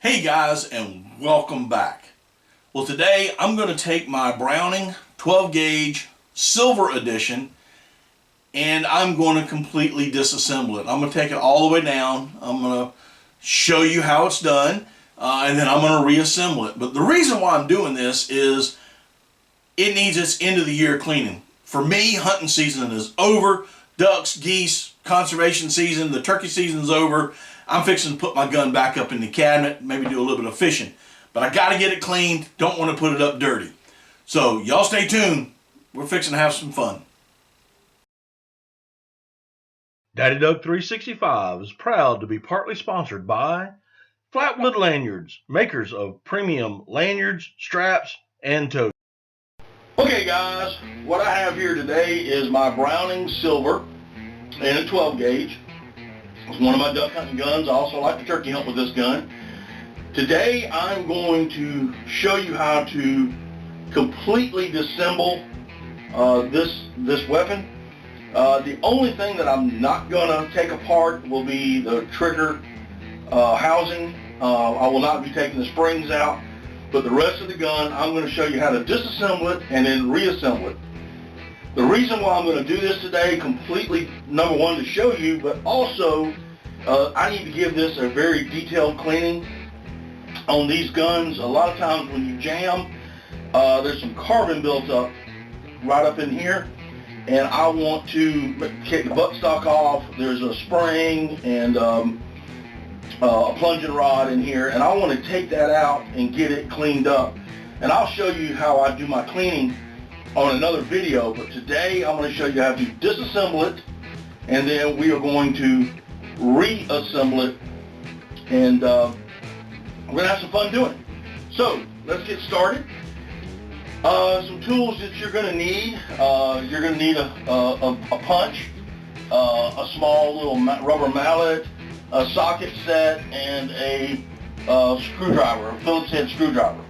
Hey guys, and welcome back. Well, today I'm going to take my Browning 12 gauge silver edition and I'm going to completely disassemble it. I'm going to take it all the way down. I'm going to show you how it's done and then I'm going to reassemble it. But the reason why I'm doing this is it needs its end of the year cleaning. For me, hunting season is over. Ducks, geese, conservation season, the turkey season's over. I'm fixing to put my gun back up in the cabinet, maybe do a little bit of fishing. But I got to get it cleaned, don't want to put it up dirty. So y'all stay tuned, we're fixing to have some fun. Daddy Doug 365 is proud to be partly sponsored by Flatwood Lanyards, makers of premium lanyards, straps, and totes. Okay guys, what I have here today is my Browning silver in a 12 gauge. It's one of my duck hunting guns. I also like to turkey hunt with this gun. Today I'm going to show you how to completely disassemble this weapon. The only thing that I'm not going to take apart will be the trigger housing. I will not be taking the springs out, but the rest of the gun I'm going to show you how to disassemble it and then reassemble it. The reason why I'm going to do this today, completely, number one, to show you, but also I need to give this a very detailed cleaning on these guns. A lot of times when you jam, there's some carbon built up right up in here, and I want to take the buttstock off. There's a spring and a plunging rod in here, and I want to take that out and get it cleaned up. And I'll show you how I do my cleaning on another video, but today I'm going to show you how to disassemble it, and then we are going to reassemble it, and we're going to have some fun doing it. So let's get started. Some tools that you're going to need. You're going to need a punch, a small little rubber mallet, a socket set, and a screwdriver, a Phillips head screwdriver.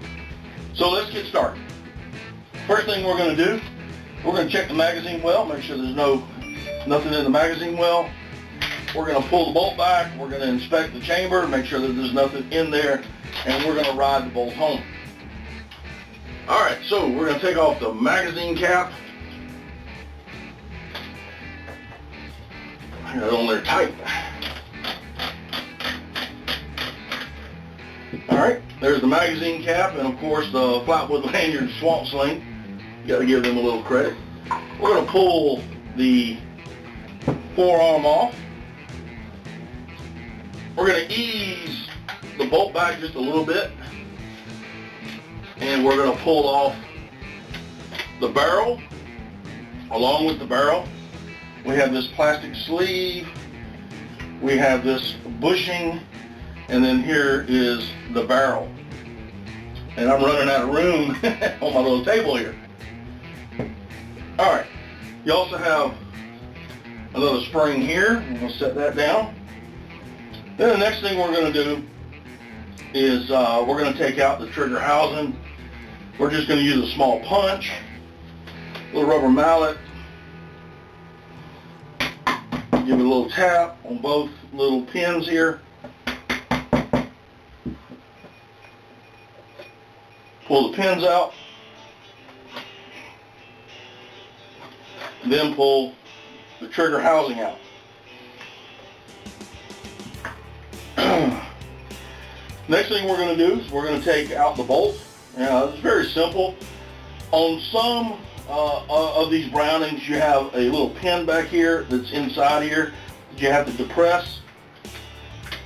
So let's get started. First thing we're going to do, we're going to check the magazine well, make sure there's nothing in the magazine well. We're going to pull the bolt back, we're going to inspect the chamber, make sure that there's nothing in there, and we're going to ride the bolt home. Alright, so we're going to take off the magazine cap. I got it on there tight. Alright, there's the magazine cap, and of course the Flatwood Lanyard swamp sling. You got to give them a little credit. We're going to pull the forearm off. We're going to ease the bolt back just a little bit, and we're going to pull off the barrel. Along with the barrel, we have this plastic sleeve, we have this bushing, and then here is the barrel. And I'm running out of room on my little table here. Alright, you also have another spring here. I'm going to set that down. Then the next thing we're going to do is we're going to take out the trigger housing. We're just going to use a small punch, a little rubber mallet, give it a little tap on both little pins here. Pull the pins out, and then pull the trigger housing out. Next thing we're going to do is we're going to take out the bolt. It's very simple. On some of these Brownings, you have a little pin back here that's inside here that you have to depress,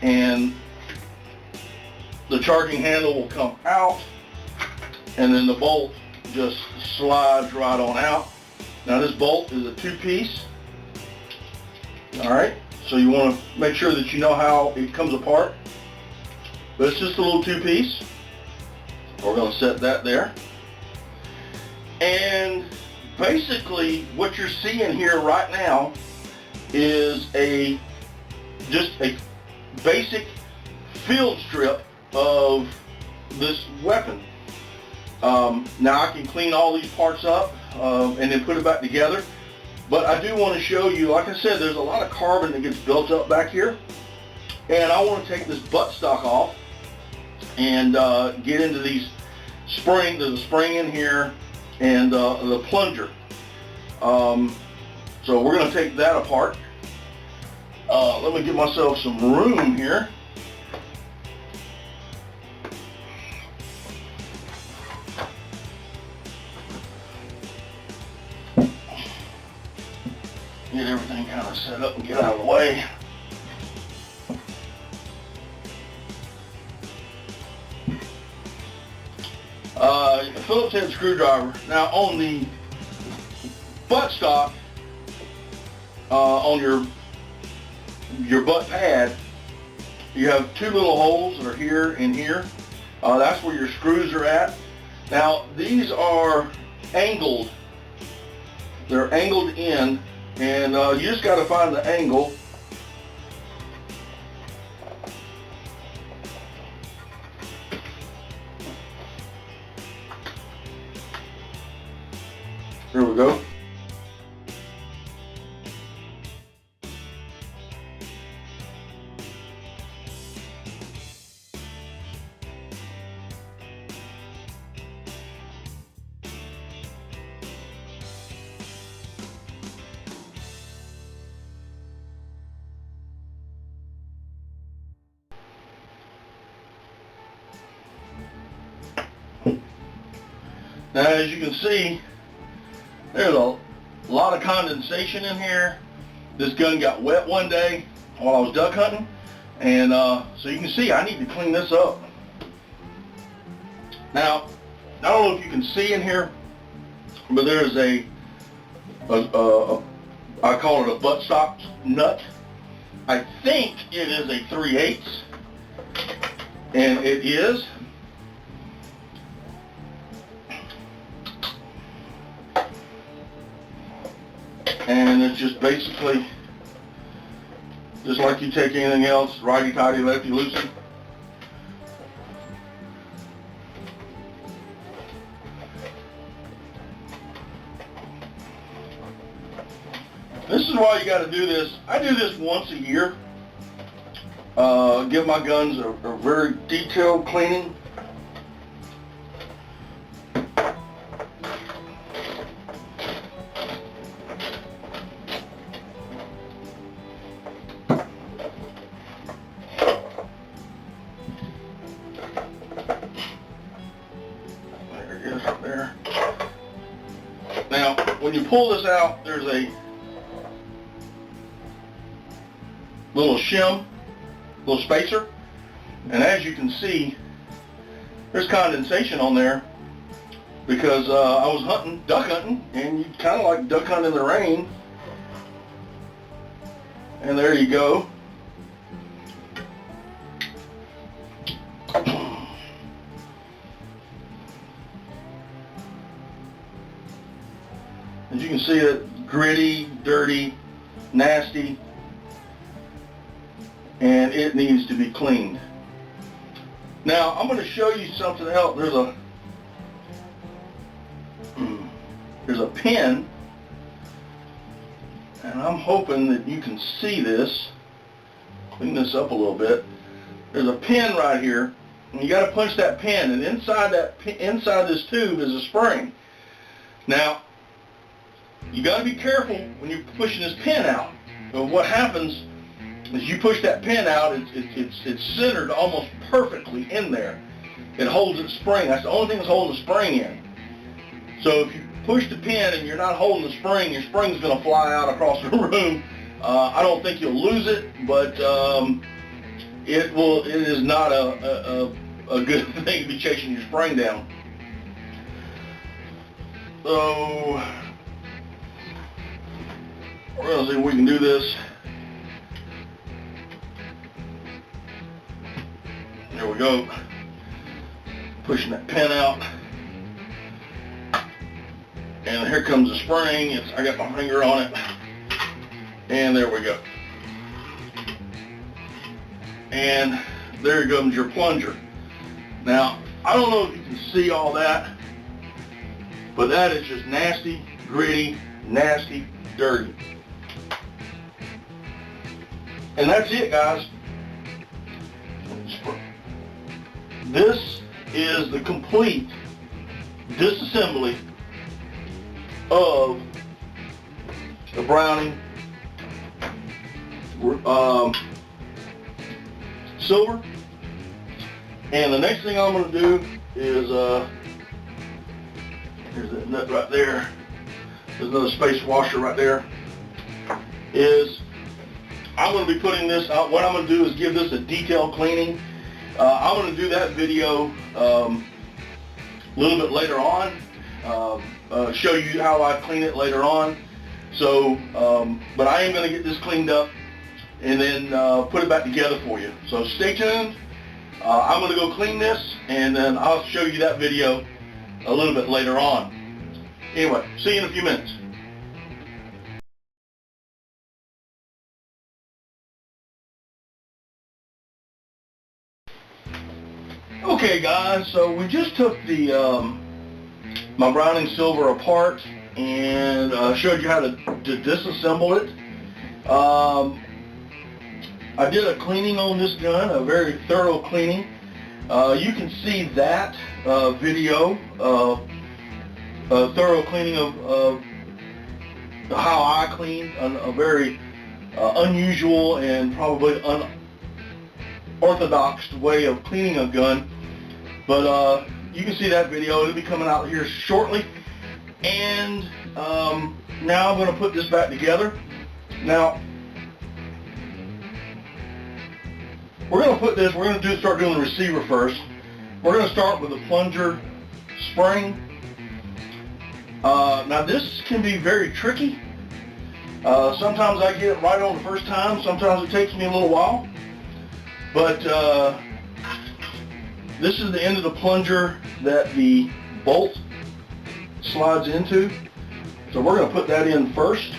and the charging handle will come out, and then the bolt just slides right on out. Now this bolt is a two-piece. Alright, so you want to make sure that you know how it comes apart. But it's just a little two-piece. We're going to set that there. And basically what you're seeing here right now is just a basic field strip of this weapon. Now I can clean all these parts up and then put it back together, but I do want to show you, like I said, there's a lot of carbon that gets built up back here, and I want to take this buttstock off and get into these springs. There's a spring in here and the plunger. So we're going to take that apart. Let me give myself some room here. Get everything kind of set up and get out of the way. Phillips head screwdriver. Now on the buttstock, on your butt pad, you have two little holes that are here and here. That's where your screws are at. Now these are angled. They're angled in, and you just got to find the angle. Here we go. Now, as you can see, there's a lot of condensation in here. This gun got wet one day while I was duck hunting, and so you can see I need to clean this up. Now, I don't know if you can see in here, but there's I call it a buttstock nut. I think it is a 3/8, and it is. And it's just basically just like you take anything else, righty-tighty, lefty-loosey. This is why you got to do this. I do this once a year. Give my guns a very detailed cleaning. There. Now, when you pull this out, there's a little shim, little spacer, and as you can see, there's condensation on there because I was duck hunting, and you kind of like duck hunting in the rain. And there you go. As you can see, it gritty, dirty, nasty, and it needs to be cleaned. Now, I'm going to show you something else. There's a pin, and I'm hoping that you can see this. Clean this up a little bit. There's a pin right here, and you got to punch that pin, and inside this tube is a spring. Now, you got to be careful when you're pushing this pin out. So what happens is you push that pin out, it's centered almost perfectly in there. It holds its spring. That's the only thing that's holding the spring in. So if you push the pin and you're not holding the spring, your spring's going to fly out across the room. I don't think you'll lose it, but it is not a good thing to be chasing your spring down. So we're going to see if we can do this. There we go. Pushing that pin out. And here comes the spring. I got my finger on it. And there we go. And there comes your plunger. Now, I don't know if you can see all that, but that is just nasty, gritty, nasty, dirty. And that's it, guys. This is the complete disassembly of the Browning silver. And the next thing I'm going to do is, here's that nut right there. There's another space washer right there. Is I'm going to be putting this out. What I'm going to do is give this a detailed cleaning. I'm going to do that video a little bit later on. Show you how I clean it later on. So, but I am going to get this cleaned up and then put it back together for you. So stay tuned. I'm going to go clean this and then I'll show you that video a little bit later on. Anyway, see you in a few minutes. Okay guys, so we just took the my Browning silver apart and showed you how to disassemble it. I did a cleaning on this gun, a very thorough cleaning. You can see that video, a thorough cleaning of how I clean a very unusual and probably unorthodox way of cleaning a gun. But you can see that video. It'll be coming out here shortly. And now I'm going to put this back together. Now, we're going to put this, we're going to start doing the receiver first. We're going to start with the plunger spring. Now this can be very tricky. Sometimes I get it right on the first time. Sometimes it takes me a little while. But this is the end of the plunger that the bolt slides into. So we're going to put that in first.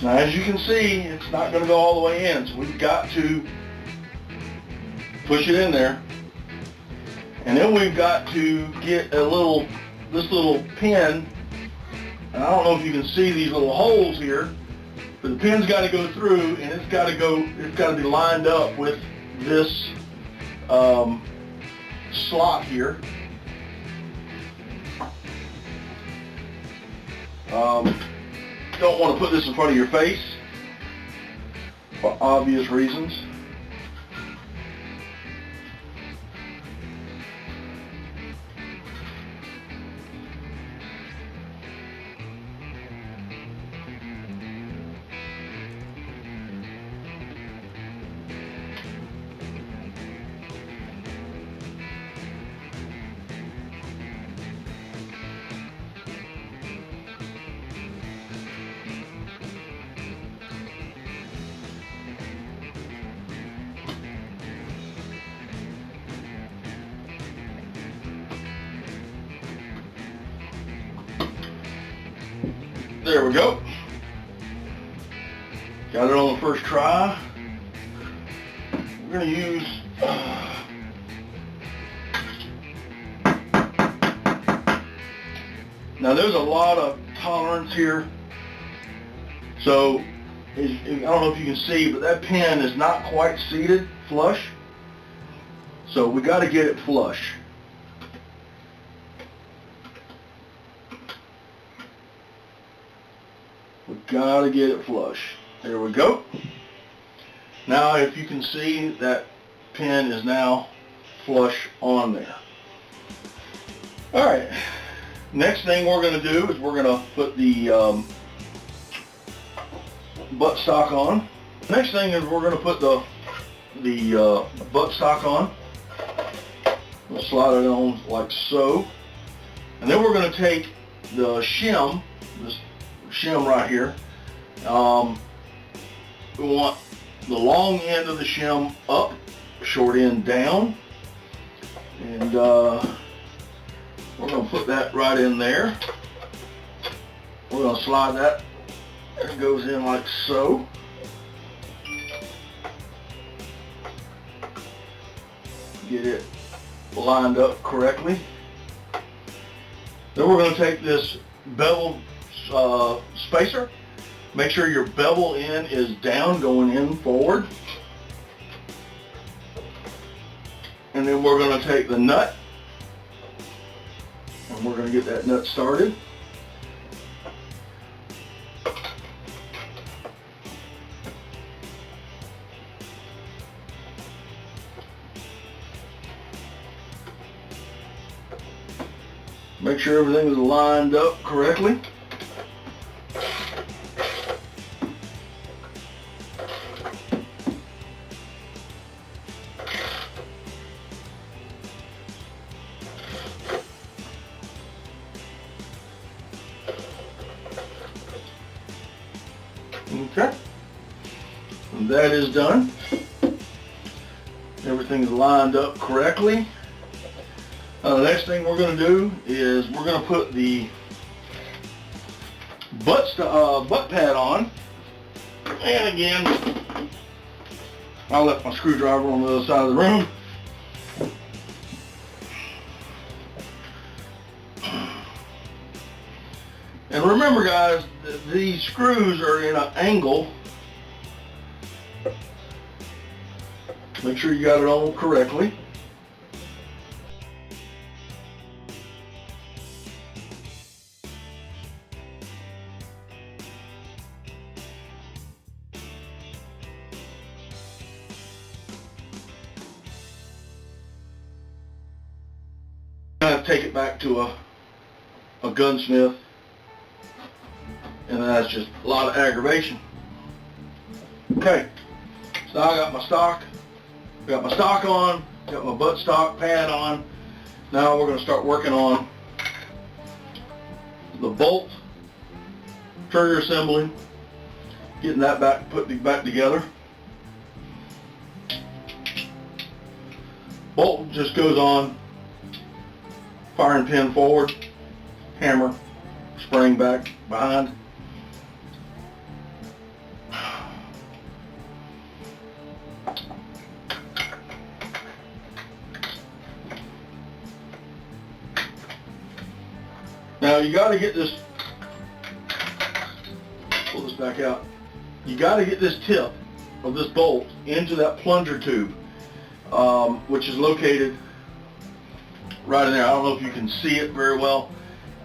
Now as you can see, it's not going to go all the way in, so we've got to push it in there. And then we've got to get this little pin, and I don't know if you can see these little holes here, but the pin's got to go through, and it's got to be lined up with this slot here. Don't want to put this in front of your face for obvious reasons. There we go. Got it on the first try. We're going to use now there's a lot of tolerance here. So I don't know if you can see, but that pin is not quite seated flush. So we got to get it flush. We gotta get it flush. There we go. Now if you can see, that pin is now flush on there. Alright, next thing we're going to do is we're going to put the buttstock on. Next thing is we're going to put the buttstock on. We'll slide it on like so. And then we're going to take the shim, this shim right here. We want the long end of the shim up, short end down, and we're going to put that right in there. We're going to slide that. It goes in like so. Get it lined up correctly. Then we're going to take this bevel spacer. Make sure your bevel end is down, going in forward. And then we're going to take the nut and we're going to get that nut started. Make sure everything is lined up correctly. Okay, and that is done. Everything's lined up correctly. The next thing we're going to do is we're going to put the butt pad on. And again, I left my screwdriver on the other side of the room. And remember guys, these screws are in an angle. Make sure you got it on correctly. Take it back to a gunsmith, and that's just a lot of aggravation. Okay, so I got my stock on, got my butt stock pad on. Now we're going to start working on the bolt, trigger assembly, getting that put back together. Bolt just goes on, firing pin forward, hammer, spring back behind. Now you got to get this, pull this back out, you got to get this tip of this bolt into that plunger tube, which is located right in there. I don't know if you can see it very well.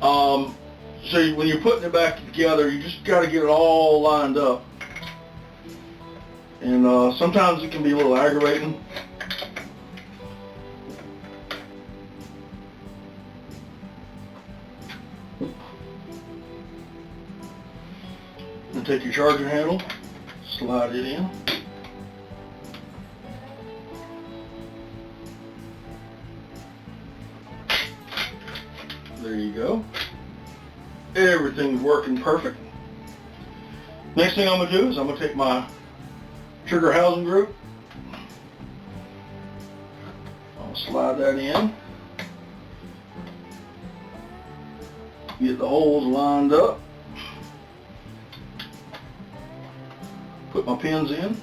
So when you're putting it back together, you just got to get it all lined up. And sometimes it can be a little aggravating. And take your charger handle, slide it in. There you go. Everything's working perfect. Next thing I'm going to do is I'm going to take my trigger housing group. I'll slide that in. Get the holes lined up. Put my pins in.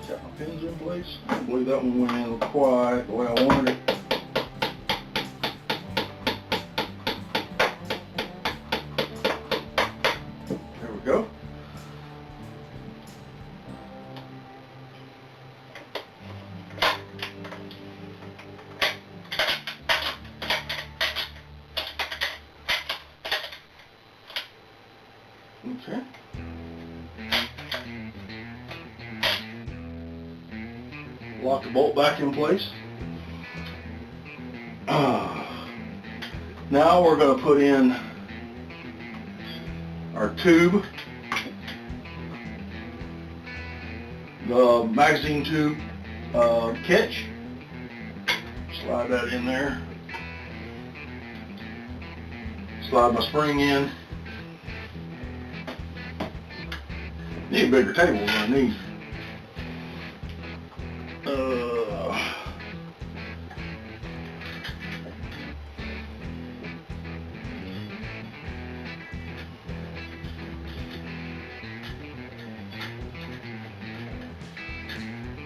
Got my pins in place. I believe that one went in quite the way I wanted it. There we go. Okay. Lock the bolt back in place. Now we're going to put in our tube, the magazine tube catch. Slide that in there. Slide my spring in. Need a bigger table than I need.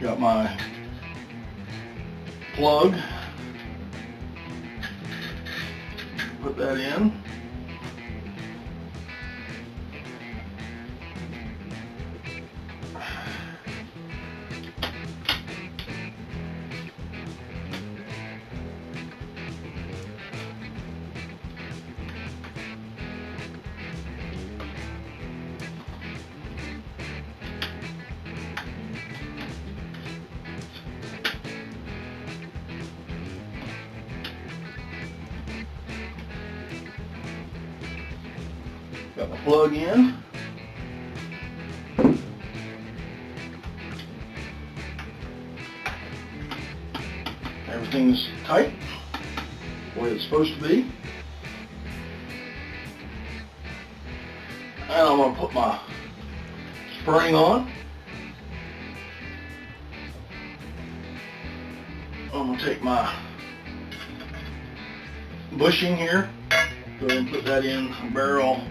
Got my plug. Put that in. Got my plug in. Everything's tight, the way it's supposed to be. And I'm going to put my spring on. I'm going to take my bushing here, go ahead and put that in a barrel.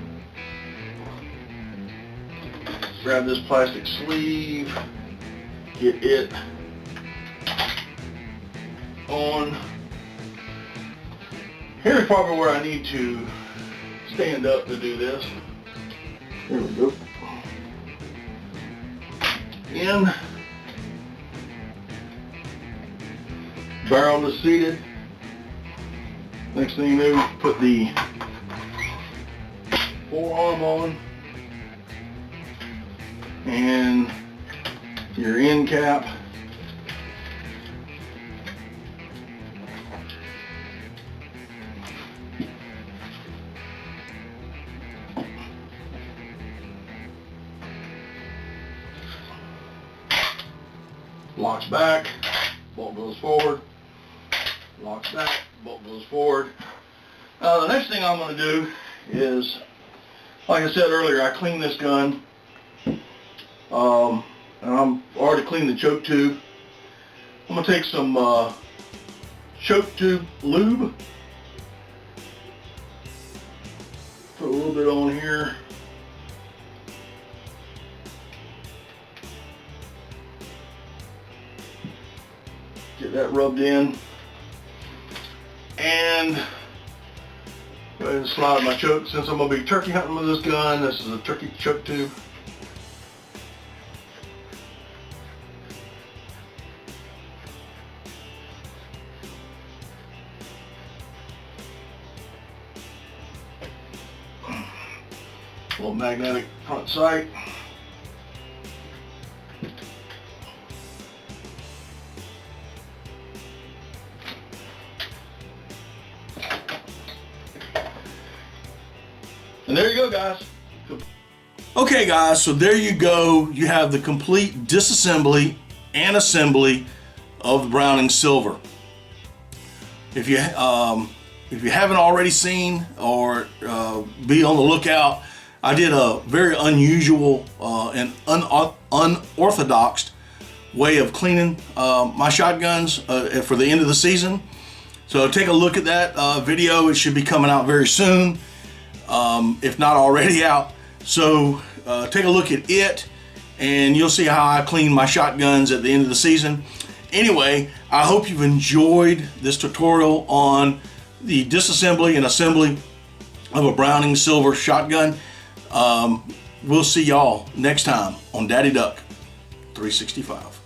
Grab this plastic sleeve, get it on. Here's probably where I need to stand up to do this. There we go. In. Barrel is seated. Next thing you know, put the forearm on and your end cap. Locks back, bolt goes forward, locks back, bolt goes forward. The next thing I'm going to do is, like I said earlier, I cleaned this gun. And I'm already cleaned the choke tube. I'm going to take some choke tube lube, put a little bit on here. Get that rubbed in, and go ahead and slide my choke. Since I'm going to be turkey hunting with this gun, this is a turkey choke tube. Little magnetic front sight. And there you go, guys. Okay, guys, so there you go. You have the complete disassembly and assembly of the Browning Silver. If you haven't already seen, or be on the lookout, I did a very unusual and unorthodox way of cleaning my shotguns for the end of the season. So take a look at that video. It should be coming out very soon, if not already out. So take a look at it, and you'll see how I clean my shotguns at the end of the season. Anyway, I hope you've enjoyed this tutorial on the disassembly and assembly of a Browning Silver shotgun. We'll see y'all next time on Daddy Duck 365.